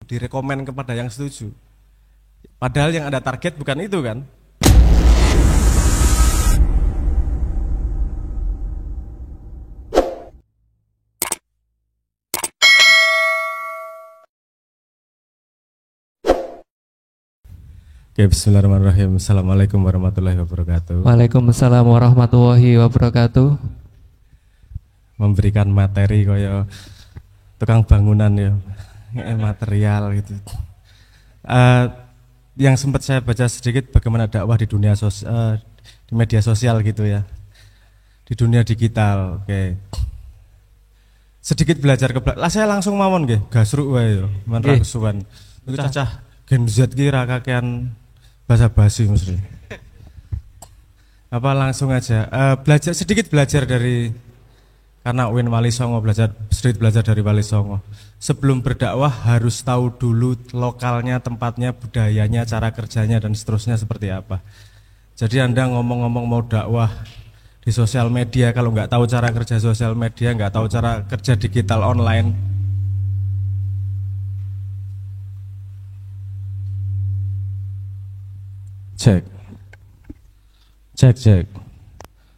direkomend kepada yang setuju. Padahal yang Anda target bukan itu kan? Oke, bismillahirrahmanirrahim. Assalamualaikum warahmatullahi wabarakatuh. Waalaikumsalam warahmatullahi wabarakatuh. Memberikan materi kaya tukang bangunan ya, material gitu. Yang sempat saya baca sedikit bagaimana dakwah di dunia di media sosial gitu ya, di dunia digital. Oke. Sedikit belajar lah saya langsung mawon nggih, gasruk wae yo, men ra kesuwen. Iku cacah Gen Z ki ra kakean basa-basi mesti. Apa langsung aja sedikit belajar dari karena Win Wali Songo, sedikit belajar dari Wali Songo. Sebelum berdakwah harus tahu dulu lokalnya, tempatnya, budayanya, cara kerjanya dan seterusnya seperti apa. Jadi Anda ngomong-ngomong mau dakwah di sosial media, kalau nggak tahu cara kerja sosial media, nggak tahu cara kerja digital online, cek.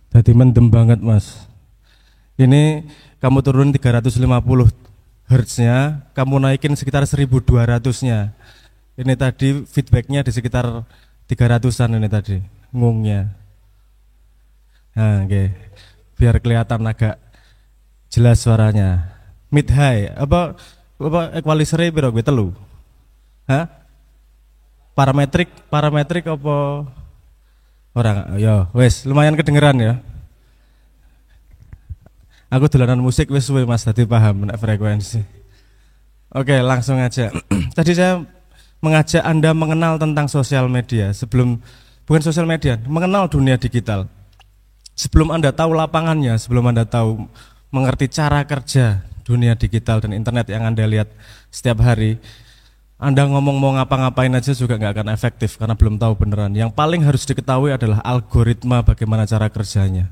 Tadi mendem banget mas. Ini kamu turun 350 Hz-nya, kamu naikin sekitar 1200-nya. Ini tadi feedbacknya di sekitar 300-an ini tadi, ngungnya. Nah, oke. Biar kelihatan agak jelas suaranya. Mid high, apa equalizer-nya piro gue telu? Hah? Parametrik apa orang? Ya, wes lumayan kedengeran ya. Aku dolanan musik wes suwe Mas, tadi paham nek frekuensi. Oke, langsung aja. Tadi saya mengajak Anda mengenal tentang sosial media bukan sosial media, mengenal dunia digital. Sebelum Anda tahu lapangannya, sebelum Anda tahu mengerti cara kerja dunia digital dan internet yang Anda lihat setiap hari, Anda ngomong mau ngapa-ngapain aja juga nggak akan efektif karena belum tahu beneran. Yang paling harus diketahui adalah algoritma bagaimana cara kerjanya.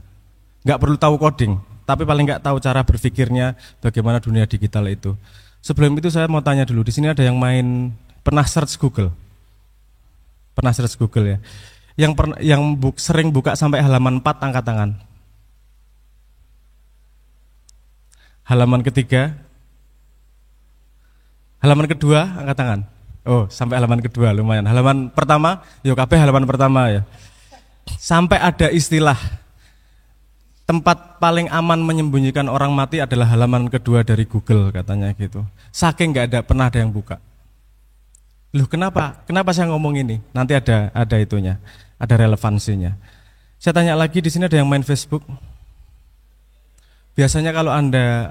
Nggak perlu tahu coding, tapi paling nggak tahu cara berpikirnya bagaimana dunia digital itu. Sebelum itu saya mau tanya dulu, di sini ada yang pernah search Google? Pernah search Google ya? Sering buka sampai halaman 4 angkat tangan. Halaman ketiga? Halaman kedua, angkat tangan. Oh, sampai halaman kedua lumayan. Halaman pertama, yuk kabeh halaman pertama ya. Sampai ada istilah tempat paling aman menyembunyikan orang mati adalah halaman kedua dari Google katanya gitu. Saking pernah ada yang buka. Loh kenapa? Kenapa saya ngomong ini? Nanti ada itunya, ada relevansinya. Saya tanya lagi, di sini ada yang main Facebook. Biasanya kalau Anda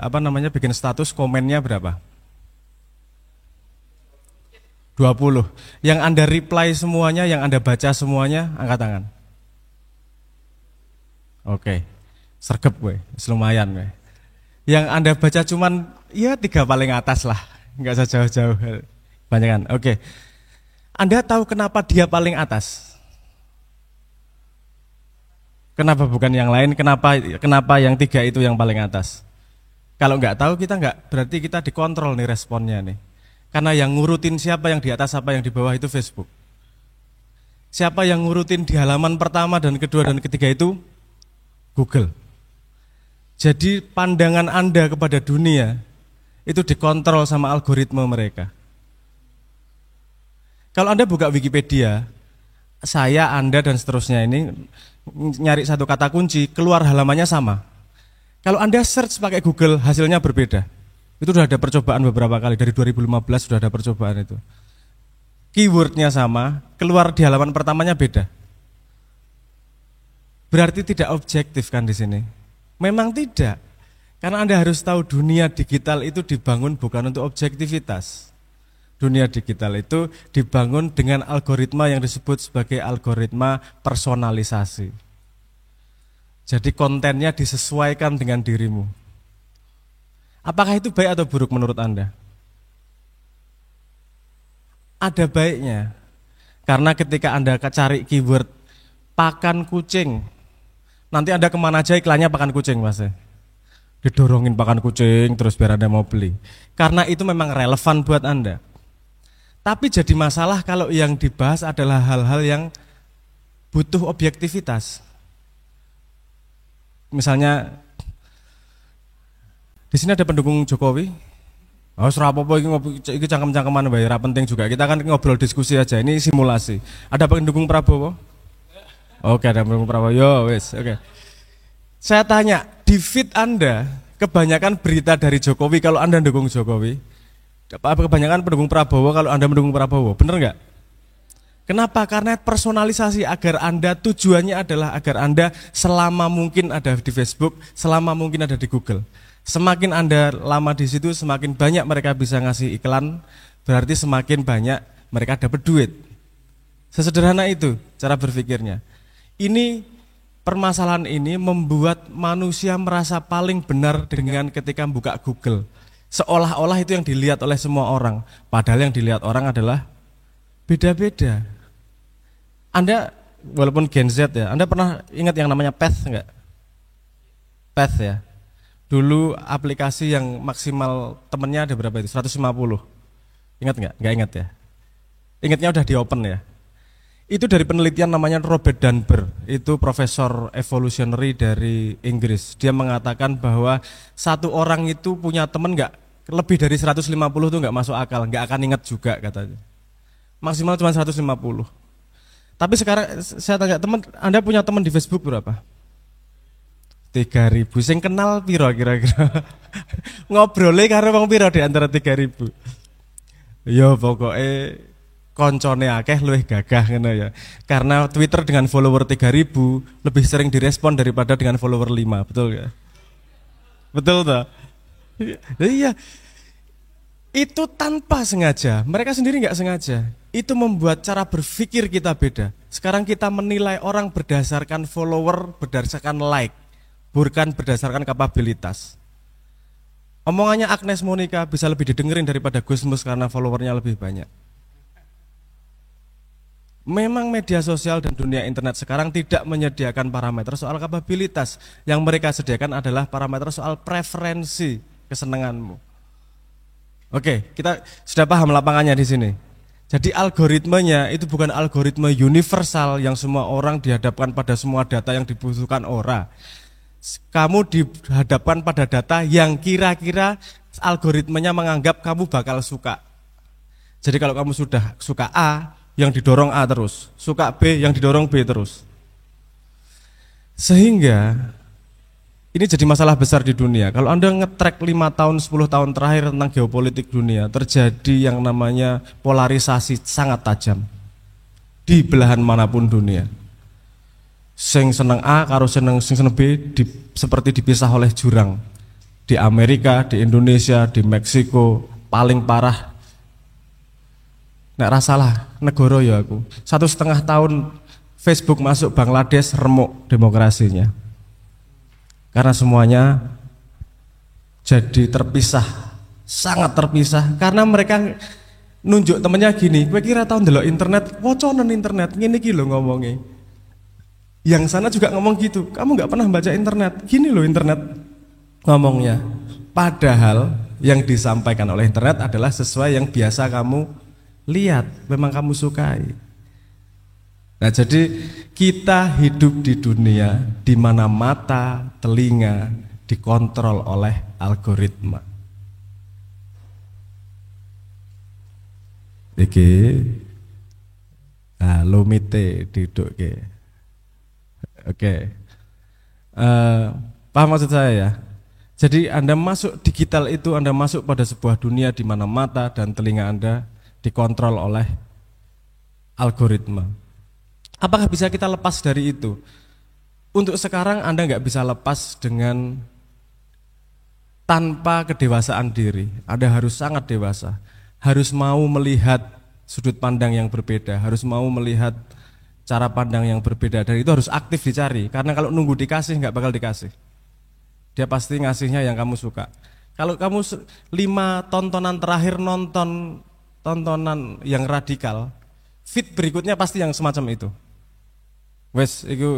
bikin status, komennya berapa? 20. Yang Anda reply semuanya, yang Anda baca semuanya, angkat tangan. Oke. Sergep gue, lumayan gue. Yang Anda baca cuman ya 3 paling atas lah, nggak usah jauh-jauh, banyakan. Oke. Anda tahu kenapa dia paling atas? Kenapa bukan yang lain? Kenapa yang 3 itu yang paling atas? Kalau nggak tahu berarti kita dikontrol nih responnya nih. Karena yang ngurutin siapa yang di atas apa yang di bawah itu Facebook. Siapa yang ngurutin di halaman pertama dan kedua dan ketiga itu Google. Jadi pandangan Anda kepada dunia itu dikontrol sama algoritma mereka. Kalau Anda buka Wikipedia, saya, Anda dan seterusnya ini nyari satu kata kunci, keluar halamannya sama. Kalau Anda search pakai Google, hasilnya berbeda. Itu sudah ada percobaan beberapa kali, dari 2015 sudah ada percobaan itu. Keywordnya sama, keluar di halaman pertamanya beda. Berarti tidak objektif kan di sini? Memang tidak, karena Anda harus tahu dunia digital itu dibangun bukan untuk objektivitas. Dunia digital itu dibangun dengan algoritma yang disebut sebagai algoritma personalisasi. Jadi kontennya disesuaikan dengan dirimu. Apakah itu baik atau buruk menurut Anda? Ada baiknya, karena ketika Anda cari keyword pakan kucing, nanti Anda kemana aja iklannya pakan kucing mas. Didorongin pakan kucing terus biar Anda mau beli. Karena itu memang relevan buat Anda. Tapi jadi masalah kalau yang dibahas adalah hal-hal yang butuh objektivitas. Misalnya di sini ada pendukung Jokowi. Oh, serapopo iki cangkem-cangkeman wae, ora penting juga. Kita kan ngobrol diskusi aja. Ini simulasi. Ada pendukung Prabowo? Oke, ada pendukung Prabowo. Yo, wes, oke. Saya tanya, di feed Anda kebanyakan berita dari Jokowi kalau Anda mendukung Jokowi. Kebanyakan pendukung Prabowo kalau Anda mendukung Prabowo. Bener nggak? Kenapa? Karena personalisasi agar Anda tujuannya adalah agar Anda selama mungkin ada di Facebook, selama mungkin ada di Google. Semakin Anda lama di situ, semakin banyak mereka bisa ngasih iklan, berarti semakin banyak mereka dapat duit. Sesederhana itu cara berpikirnya. Ini permasalahan ini membuat manusia merasa paling benar dengan ketika buka Google. Seolah-olah itu yang dilihat oleh semua orang, padahal yang dilihat orang adalah beda-beda. Anda walaupun Gen Z ya, Anda pernah ingat yang namanya Path enggak? Path ya. Dulu aplikasi yang maksimal temennya ada berapa itu? 150. Ingat nggak? Nggak ingat ya? Ingatnya udah di open ya? Itu dari penelitian namanya Robert Dunbar. Itu profesor evolutionary dari Inggris. Dia mengatakan bahwa satu orang itu punya temen nggak lebih dari 150 itu nggak masuk akal, nggak akan ingat juga katanya. Maksimal cuma 150. Tapi sekarang saya tanya teman, Anda punya teman di Facebook berapa? 3.000, sing kenal piro kira-kira? Ngobrolnya karo wong piro di antara 3.000? Ya pokoknya koncone akeh luwih gagah ngono ya. Karena Twitter dengan follower 3.000 lebih sering direspon daripada dengan follower 5, betul ya? Betul toh? Iya. Itu tanpa sengaja, mereka sendiri nggak sengaja. Itu membuat cara berpikir kita beda. Sekarang kita menilai orang berdasarkan follower, berdasarkan like, bukan berdasarkan kapabilitas. Omongannya Agnes Monica bisa lebih didengerin daripada Gusmus karena followernya lebih banyak. Memang media sosial dan dunia internet sekarang tidak menyediakan parameter soal kapabilitas. Yang mereka sediakan adalah parameter soal preferensi kesenanganmu. Oke, kita sudah paham lapangannya di sini. Jadi algoritmenya itu bukan algoritma universal yang semua orang dihadapkan pada semua data yang dibutuhkan orang. Kamu dihadapkan pada data yang kira-kira algoritmanya menganggap kamu bakal suka. Jadi kalau kamu sudah suka A, yang didorong A terus, suka B, yang didorong B terus. Sehingga ini jadi masalah besar di dunia. Kalau Anda nge-track 5 tahun, 10 tahun terakhir tentang geopolitik dunia, terjadi yang namanya polarisasi sangat tajam di belahan manapun dunia. Sing seneng A karo sing seneng B seperti dipisah oleh jurang. Di Amerika, di Indonesia, di Meksiko paling parah. Nek rasalah negara ya aku. 1,5 tahun Facebook masuk Bangladesh remuk demokrasinya. Karena semuanya jadi terpisah, sangat terpisah. Karena mereka nunjuk temennya gini, kowe kira tau ndelok internet, woconen internet, ngene iki lho ngomongnya. Yang sana juga ngomong gitu, kamu nggak pernah baca internet, gini loh internet ngomongnya. Padahal yang disampaikan oleh internet adalah sesuai yang biasa kamu lihat, memang kamu sukai. Nah jadi kita hidup di dunia di mana mata, telinga dikontrol oleh algoritma. Iki lumite didukke. Oke, paham maksud saya ya? Jadi Anda masuk digital itu, Anda masuk pada sebuah dunia di mana mata dan telinga Anda dikontrol oleh algoritma. Apakah bisa kita lepas dari itu? Untuk sekarang Anda nggak bisa lepas dengan tanpa kedewasaan diri. Anda harus sangat dewasa, harus mau melihat sudut pandang yang berbeda, harus mau melihat cara pandang yang berbeda, dan itu harus aktif dicari. Karena kalau nunggu dikasih nggak bakal dikasih. Dia pasti ngasihnya yang kamu suka. Kalau kamu 5 tontonan terakhir nonton tontonan yang radikal, feed berikutnya pasti yang semacam itu. Wes, itu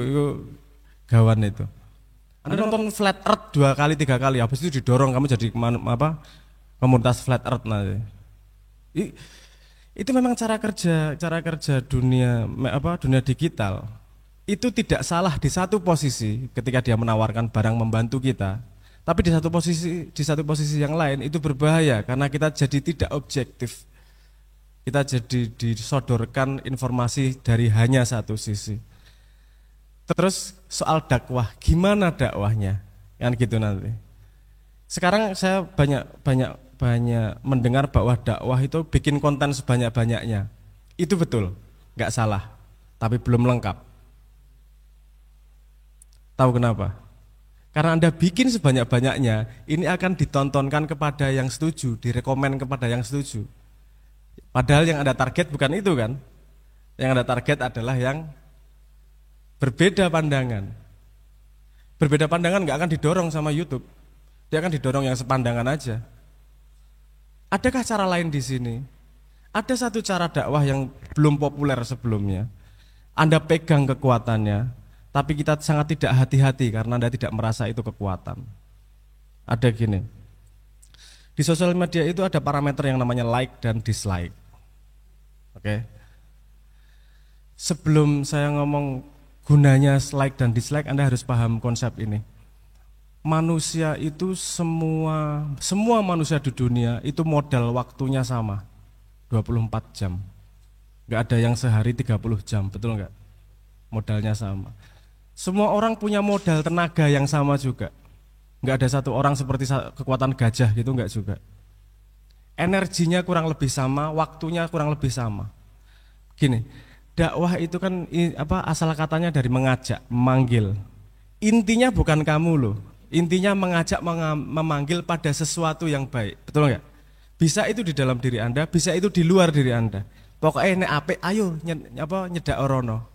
gawan itu. Anda nonton flat earth 2 kali 3 kali, habis itu didorong kamu jadi komunitas flat earth nanti. Itu memang cara kerja dunia digital. Itu tidak salah di satu posisi ketika dia menawarkan barang membantu kita. Tapi di satu posisi yang lain itu berbahaya karena kita jadi tidak objektif. Kita jadi disodorkan informasi dari hanya satu sisi. Terus soal dakwah, gimana dakwahnya? Kan gitu nanti. Sekarang saya banyak mendengar bahwa dakwah itu bikin konten sebanyak-banyaknya. Itu betul, nggak salah, tapi belum lengkap. Tahu kenapa? Karena Anda bikin sebanyak-banyaknya, ini akan ditontonkan kepada yang setuju, direkomen kepada yang setuju. Padahal yang Anda target bukan itu kan? Yang Anda target adalah yang berbeda pandangan. Berbeda pandangan nggak akan didorong sama YouTube. Dia akan didorong yang sepandangan aja. Adakah cara lain di sini? Ada satu cara dakwah yang belum populer sebelumnya. Anda pegang kekuatannya, tapi kita sangat tidak hati-hati karena Anda tidak merasa itu kekuatan. Ada gini. Di sosial media itu ada parameter yang namanya like dan dislike. Oke. Sebelum saya ngomong gunanya like dan dislike, Anda harus paham konsep ini. Manusia itu semua manusia di dunia itu modal waktunya sama, 24 jam. Enggak ada yang sehari 30 jam, betul enggak? Modalnya sama. Semua orang punya modal tenaga yang sama juga. Enggak ada satu orang seperti kekuatan gajah gitu, enggak juga. Energinya kurang lebih sama, waktunya kurang lebih sama. Gini, dakwah itu kan asal katanya dari mengajak, memanggil. Intinya bukan kamu loh. Intinya mengajak, memanggil pada sesuatu yang baik. Betul enggak? Bisa itu di dalam diri Anda, bisa itu di luar diri Anda. Pokoknya nek apik ayo nyedak orono.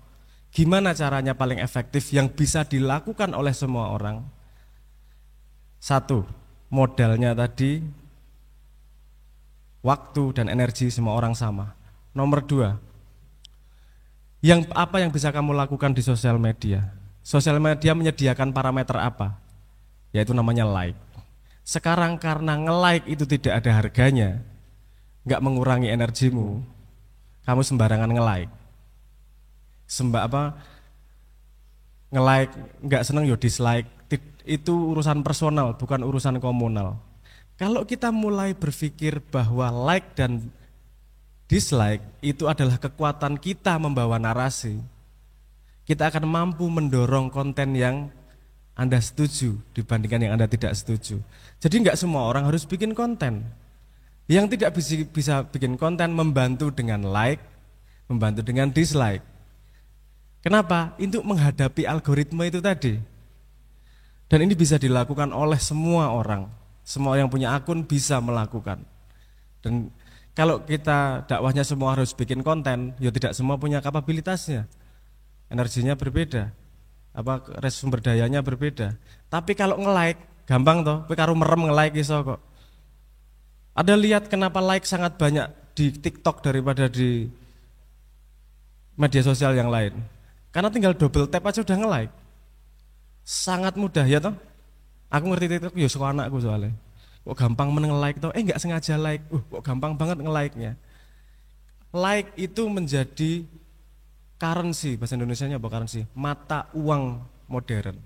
Gimana caranya paling efektif yang bisa dilakukan oleh semua orang? Satu, modalnya tadi waktu dan energi semua orang sama. Nomor dua, apa yang bisa kamu lakukan di sosial media? Sosial media menyediakan parameter apa? Yaitu namanya like. Sekarang karena nge-like itu tidak ada harganya, nggak mengurangi energimu, kamu sembarangan nge-like. Nge-like, nggak seneng yo dislike. Itu urusan personal, bukan urusan komunal. Kalau kita mulai berpikir bahwa like dan dislike itu adalah kekuatan kita membawa narasi, kita akan mampu mendorong konten yang Anda setuju dibandingkan yang Anda tidak setuju. Jadi nggak semua orang harus bikin konten. Yang tidak bisa bikin konten membantu dengan like, membantu dengan dislike. Kenapa? Untuk menghadapi algoritma itu tadi. Dan ini bisa dilakukan oleh semua orang. Semua yang punya akun bisa melakukan. Dan kalau kita dakwahnya semua harus bikin konten, ya tidak semua punya kapabilitasnya. Energinya berbeda. Sumber dayanya berbeda. Tapi kalau nge-like, gampang toh, kowe karo merem nge-like iso kok. Ada lihat kenapa like sangat banyak di TikTok daripada di media sosial yang lain? Karena tinggal double tap aja udah nge-like. Sangat mudah ya toh. Aku ngerti TikTok ya suka anakku soalnya. Kok gampang nge-like toh? Enggak sengaja like. Kok gampang banget nge-like-nya. Like itu menjadi currency, bahasa Indonesianya apa currency? Mata uang modern.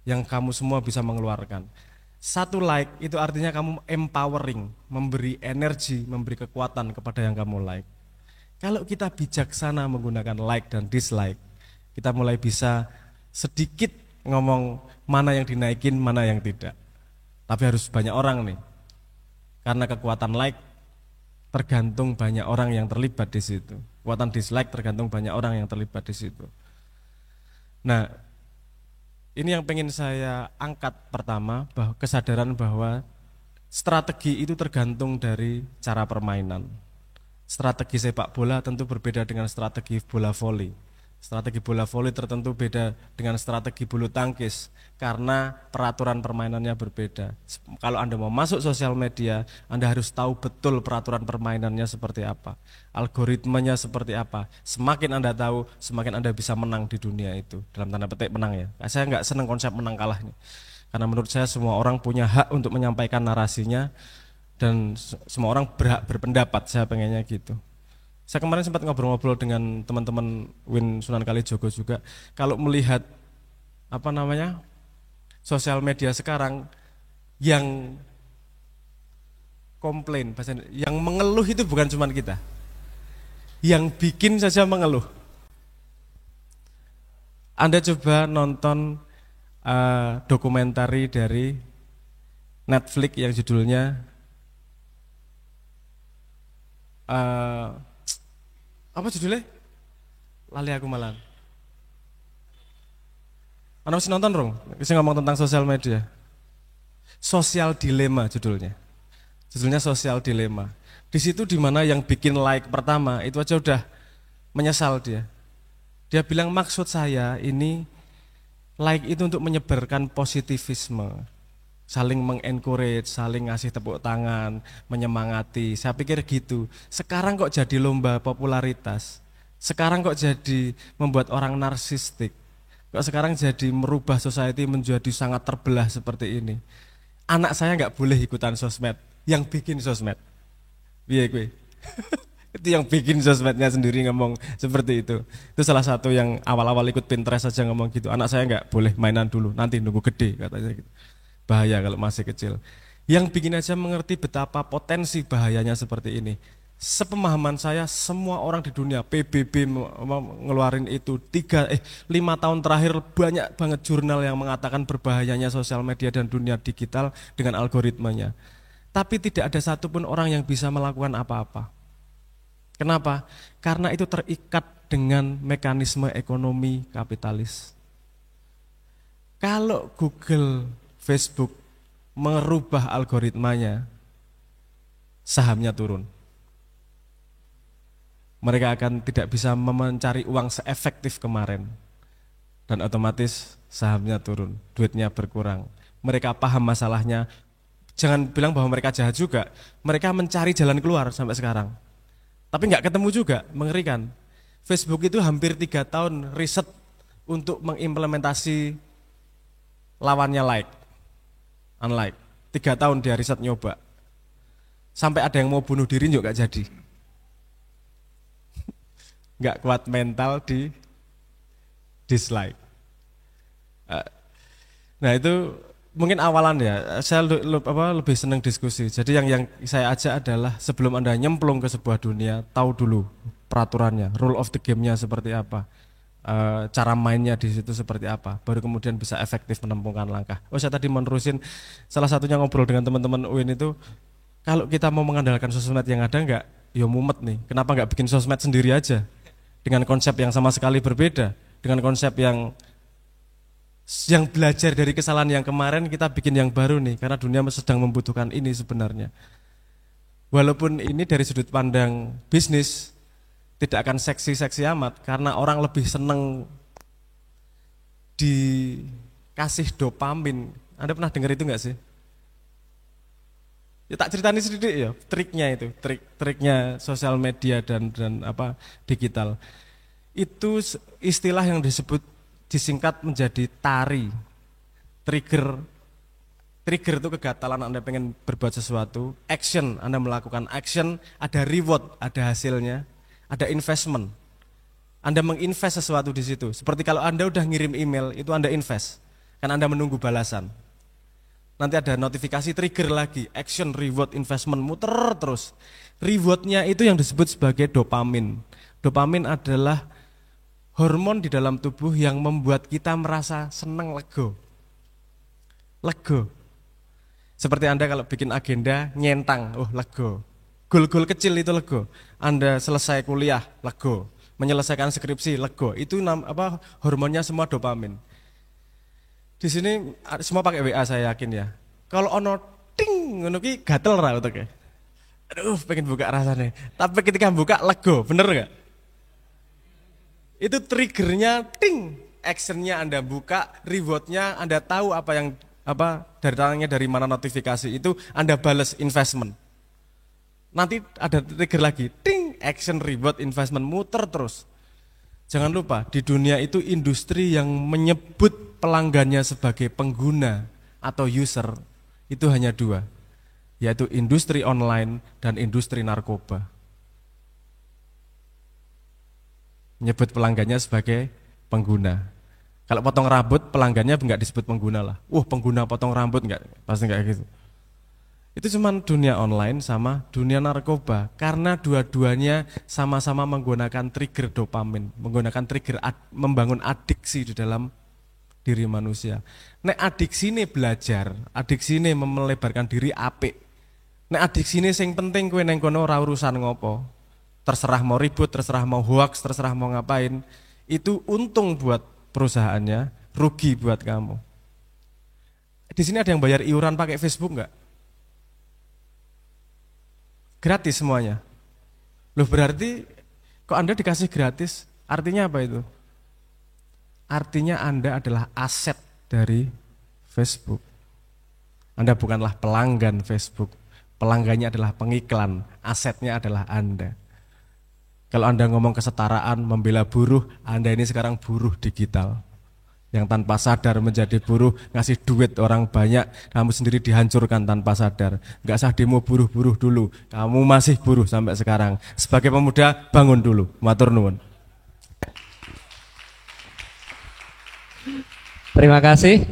Yang kamu semua bisa mengeluarkan. Satu like itu artinya kamu empowering, memberi energi, memberi kekuatan kepada yang kamu like. Kalau kita bijaksana menggunakan like dan dislike, kita mulai bisa sedikit ngomong mana yang dinaikin, mana yang tidak. Tapi harus banyak orang nih. Karena kekuatan like tergantung banyak orang yang terlibat di situ. Kekuatan dislike tergantung banyak orang yang terlibat di situ. Nah, ini yang pengen saya angkat pertama, bahwa kesadaran bahwa strategi itu tergantung dari cara permainan. Strategi sepak bola tentu berbeda dengan strategi bola voli. Strategi bola voli tertentu beda dengan strategi bulu tangkis karena peraturan permainannya berbeda. Kalau Anda mau masuk sosial media, Anda harus tahu betul peraturan permainannya seperti apa, algoritmanya seperti apa. Semakin Anda tahu, semakin Anda bisa menang di dunia itu. Dalam tanda petik menang ya. Saya nggak senang konsep menang kalah nih. Karena menurut saya semua orang punya hak untuk menyampaikan narasinya. dan semua orang berhak berpendapat, saya pengennya gitu. Saya kemarin sempat ngobrol-ngobrol dengan teman-teman Win Sunan Kalijogo juga, kalau melihat sosial media sekarang yang komplain, yang mengeluh itu bukan cuma kita, yang bikin saja mengeluh. Anda coba nonton dokumentari dari Netflix yang judulnya apa judulnya? Lali aku malah. Anda mesti nonton dong, saya ngomong tentang sosial media. Sosial Dilema judulnya. Judulnya Sosial Dilema. Di situ dimana yang bikin like pertama itu aja udah menyesal dia. Dia bilang maksud saya ini like itu untuk menyebarkan positivisme, saling mengencourage, saling ngasih tepuk tangan, menyemangati. Saya pikir gitu. Sekarang kok jadi lomba popularitas. Sekarang kok jadi membuat orang narsistik. Kok sekarang jadi merubah society menjadi sangat terbelah seperti ini. Anak saya nggak boleh ikutan sosmed, yang bikin sosmed. Iya gue. Itu yang bikin sosmednya sendiri ngomong seperti itu. Itu salah satu yang awal-awal ikut Pinterest aja ngomong gitu. Anak saya nggak boleh mainan dulu, nanti nunggu gede katanya gitu. Bahaya kalau masih kecil. Yang bikin aja mengerti betapa potensi bahayanya seperti ini. Sepemahaman saya semua orang di dunia, PBB ngeluarin itu 5 tahun terakhir banyak banget jurnal yang mengatakan berbahayanya sosial media dan dunia digital dengan algoritmanya. Tapi tidak ada satupun orang yang bisa melakukan apa-apa. Kenapa? Karena itu terikat dengan mekanisme ekonomi kapitalis. Kalau Google, Facebook merubah algoritmanya, sahamnya turun. Mereka akan tidak bisa mencari uang seefektif kemarin. Dan otomatis sahamnya turun, duitnya berkurang. Mereka paham masalahnya, jangan bilang bahwa mereka jahat juga. Mereka mencari jalan keluar sampai sekarang. Tapi nggak ketemu juga, mengerikan. Facebook itu hampir 3 tahun riset untuk mengimplementasi lawannya like, unlike. 3 tahun dia riset nyoba. Sampai ada yang mau bunuh diri juga nggak jadi. Nggak kuat mental di dislike. Nah itu mungkin awalan ya. Saya lebih senang diskusi. Jadi yang saya ajak adalah sebelum Anda nyemplung ke sebuah dunia, tahu dulu peraturannya, rule of the game-nya seperti apa, cara mainnya di situ seperti apa, baru kemudian bisa efektif menempuhkan langkah. Oh saya tadi menerusin salah satunya ngobrol dengan teman-teman UIN itu, kalau kita mau mengandalkan sosmed yang ada enggak, ya mumet nih. Kenapa enggak bikin sosmed sendiri aja? Dengan konsep yang sama sekali berbeda, dengan konsep yang belajar dari kesalahan yang kemarin, kita bikin yang baru nih, karena dunia sedang membutuhkan ini sebenarnya. Walaupun ini dari sudut pandang bisnis tidak akan seksi-seksi amat, karena orang lebih seneng dikasih dopamin. Anda pernah dengar itu enggak sih? Ya tak ceritani sedikit ya, triknya itu, triknya sosial media dan digital. Itu istilah yang disingkat menjadi TARI. Trigger itu kegatalan Anda pengen berbuat sesuatu, action, Anda melakukan action, ada reward, ada hasilnya, ada investment. Anda menginvest sesuatu di situ. Seperti kalau Anda udah ngirim email, itu Anda invest, kan Anda menunggu balasan. Nanti ada notifikasi trigger lagi, action, reward, investment, muter terus. Rewardnya itu yang disebut sebagai dopamin. Dopamin adalah hormon di dalam tubuh yang membuat kita merasa senang, lego. Seperti Anda kalau bikin agenda, nyentang, oh lego. Goal-goal kecil itu lego. Anda selesai kuliah, lego. Menyelesaikan skripsi, lego. Itu hormonnya semua dopamin. Di sini semua pakai WA saya yakin ya. Kalau ono ting ngono ki gatel ra otoke. Aduh, pengen buka rasanya. Tapi ketika buka lego, bener enggak? Itu triggernya ting, actionnya Anda buka, rewardnya Anda tahu datangnya dari mana notifikasi itu Anda balas investment. Nanti ada trigger lagi, ting, action, reward, investment, muter terus. Jangan lupa, di dunia itu industri yang menyebut pelanggannya sebagai pengguna atau user, itu hanya 2. yaitu industri online dan industri narkoba. Menyebut pelanggannya sebagai pengguna. Kalau potong rambut, pelanggannya enggak disebut pengguna lah. Pengguna potong rambut enggak, pasti enggak gitu. Itu cuma dunia online sama dunia narkoba, karena dua-duanya sama-sama menggunakan trigger dopamin, menggunakan trigger membangun adiksi di dalam diri manusia. Nek adiksi ini belajar, adiksi ini melebarkan diri apik. Nek adiksi ini sing penting kowe neng kono ora urusan ngopo. Terserah mau ribut, terserah mau hoax, terserah mau ngapain. Itu untung buat perusahaannya, rugi buat kamu. Di sini ada yang bayar iuran pakai Facebook enggak? Gratis semuanya. Loh berarti kok Anda dikasih gratis, artinya apa itu? Artinya Anda adalah aset dari Facebook. Anda bukanlah pelanggan Facebook. Pelanggannya adalah pengiklan, asetnya adalah Anda. Kalau Anda ngomong kesetaraan, membela buruh, Anda ini sekarang buruh digital. Yang tanpa sadar menjadi buruh, ngasih duit orang banyak, kamu sendiri dihancurkan tanpa sadar. Enggak sah demo buruh-buruh dulu, kamu masih buruh sampai sekarang. Sebagai pemuda, bangun dulu, matur nuwun. Terima kasih.